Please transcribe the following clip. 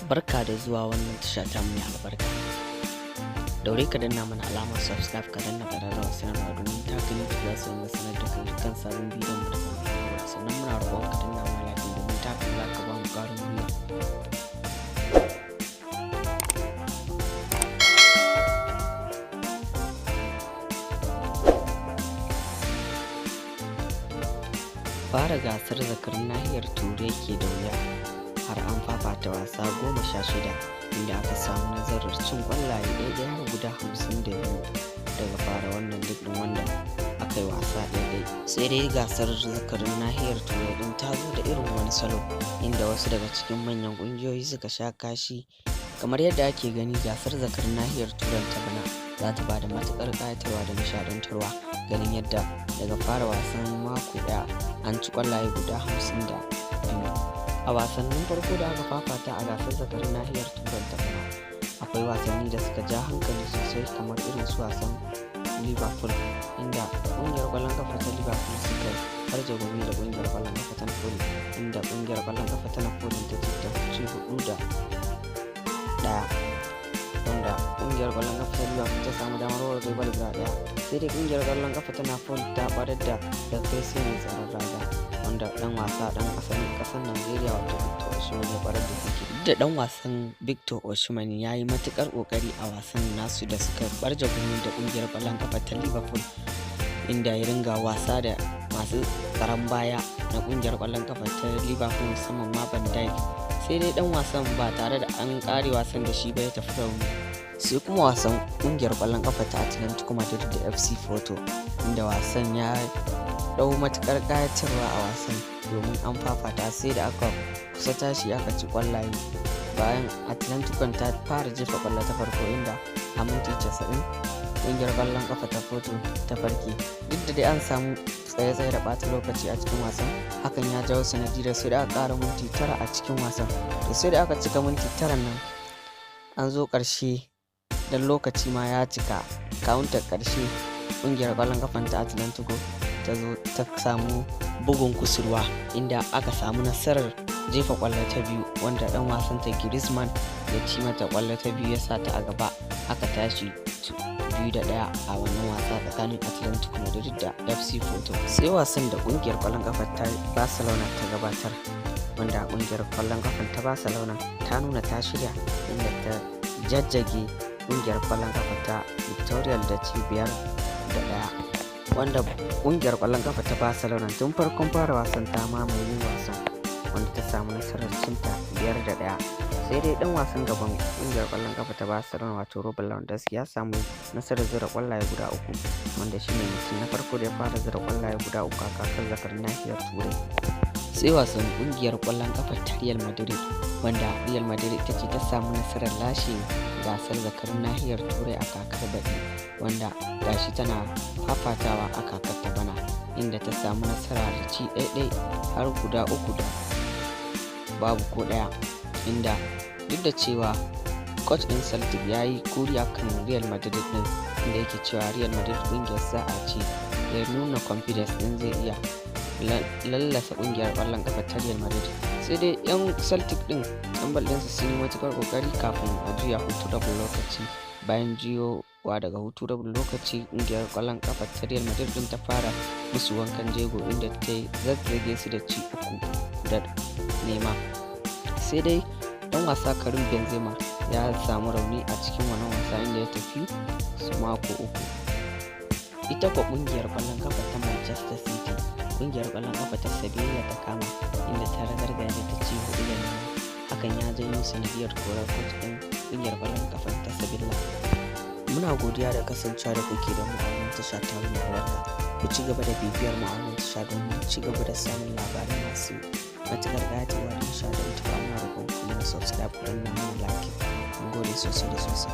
Barka da zuwa wannan tasha ta mai albarka. Daure ka danna mana alamar subscribe ka danna ƙararrawar sanarwa domin ta gani za su ringa sanar da kai dukkan sabon bidiyon mu da zamu ɗora. Sannan muna roƙon ka danna mana like domin ta haka za ka ba mu ƙarin gwiwa. Fara gasar zakarin nahiyar Turai ke da wuya. Har an fafata wasa 16 inda aka samu nasarar cin kwallaye ɗaya har guda 52 daga fara wannan duk ɗin wanda aka yi wasa ɗaya. Sai dai gasar zakarin nahiyar Turai ɗin ta zo da irin wani salo inda wasu daga cikin manyan ƙungiyoyi suka sha kashi. Kamar yadda ake gani, gasar zakarin nahiyar Turai ta bana za ta ba da matuƙar ƙayatarwa da nishaɗantarwa, ganin yadda daga fara wasan mako ɗaya an ci kwallaye guda 52. A wasannin farko da aka fafata a gasar zakarin nahiyar Turai ta bana, akwai wasanni da suka ja hankali sosai kamar irin su wasan Liverpool, inda ƙungiyar ƙwallon kafa ta Liverpool suka farje gumi da ƙungiyar ƙwallon kafa ta Napoli, inda ƙungiyar ƙwallon kafa ta Napoli ta ci 4-1, wanda ƙungiyar ƙwallon kafa ta Liverpool ta samu damar warware bal guda ɗaya. Sai dai ƙungiyar ƙwallon kafa ta Napoli ta barar da Kai mai tsaron raga, wanda dan wasa dan asalin kasar Najeriya wato Victor Osimhen ya barar da fiki. Da dan wasan Victor Osimhen ya yi matukar kokari a wasan nasu da suka barje gumi da kungiyar ƙwallon kafa ta Liverpool, inda ya ringa wasa da masu tsaron baya na kungiyar ƙwallon kafa ta Liverpool musamman ma Van Dijk. Sai dai dan wasan ba tare da an kare wasan da shi ba ya tafi rauni. Sai kuma wasan kungiyar ƙwallon kafa ta Atletico Madrid da FC Porto, inda wasan ya dau matukar kayatarwa a wasan domin an fafata sai da aka kusa tashi aka ci kwallaye bayan Atlantico ta fara jefa kwallo ta farko, inda a minti 90 ƙungiyar ƙwallon kafa ta Porto ta farke. Duk da dai an samu tsaye-tsaye da ɓata lokaci a cikin wasan, hakan ya jawo sanadiyar sai da aka ƙara minti 9 a cikin wasan. To sai da aka cika minti 9 nan an zo ƙarshe dan lokaci ma ya cika, kawuntar ƙarshe ƙungiyar ƙwallon kafan ta Atlantico ta zo ta samu bugun kusurwa, inda aka samu nasarar jefa kwallo ta biyu, wanda dan wasan ta Griezmann ya ci mata kwallo ta biyu ya sa ta a gaba. Aka tashi 2-1 a wannan wasa tsakanin Atletico Madrid da FC Porto. Sai wasan da kungiyar kwallon kafa ta Barcelona ta gabatar, wanda kungiyar kwallon kafan ta Barcelona ta nuna ta shirya, inda ta jajjage kungiyar kwallon kafa ta Villarreal da ci 5-1, wanda kungiyar kwallon kafa ta Barcelona tun farkon fara wasan ta mamaye wasan, wanda ta samu nasarar cinta 5-1. Sai dai dan wasan gaban kungiyar kwallon kafa ta Barcelona wato Robert Lewandowski ya samu nasarar zira kwallaye guda 3, wanda shine mutum na farko da ya fara zira kwallaye guda 3 a kakar zakarin nahiyar Turai. Sai wasan kungiyar kwallon kafa ta Real Madrid, wanda Real Madrid ita ce ta samu nasarar lashe gasar zakarin nahiyar Turai a kakar baɗi, wanda gashi tana fafatawa a kakar ta bana, inda ta samu nasara da ci ɗaiɗai har guda 3 da babu ko ɗaya, inda duk da cewa coach ɗin Celtic ya yi kuri akan Real Madrid ɗin, inda yake cewa Real Madrid ƙungiyar sa'a ce, ya nuna confidence ɗin zai iya lallasa ƙungiyar ƙwallon ƙafa ta Real Madrid. Sai dai 'yan Celtic ɗin ɗan ɗinsu sun yi matuƙar ƙoƙari kafin a juya hutu rabin lokaci. Bayan juyowa daga hutu rabin lokaci, ƙungiyar ƙwallon ƙafa ta Real Madrid ɗin ta fara musu wankan jego, inda ta zazzage su da ci 3-0. Sai dai ɗan wasa Karim Benzema ya samu rauni a cikin wannan wasa, inda ya tafi su mako 3. Ita kuwa ƙungiyar ƙwallon ƙafa ta Manchester City, ƙungiyar ƙwallon ƙafa ta Sevilla ta kama, inda ta ragargaje ta ci 4-0. Hakan ya janyo sanadiyar korar coach ɗin ƙungiyar ƙwallon ƙafa ta Sevilla. Muna godiya da kasancewa da kuke da mu a wannan tasha ta mai albarka. Ku ci gaba da bibiyar mu a wannan tasha domin ci gaba da samun labarai masu matuƙar ƙayatarwa da nishaɗantarwa. Muna roƙon ku na subscribe ku danna mana like. Mun gode sosai da sosai.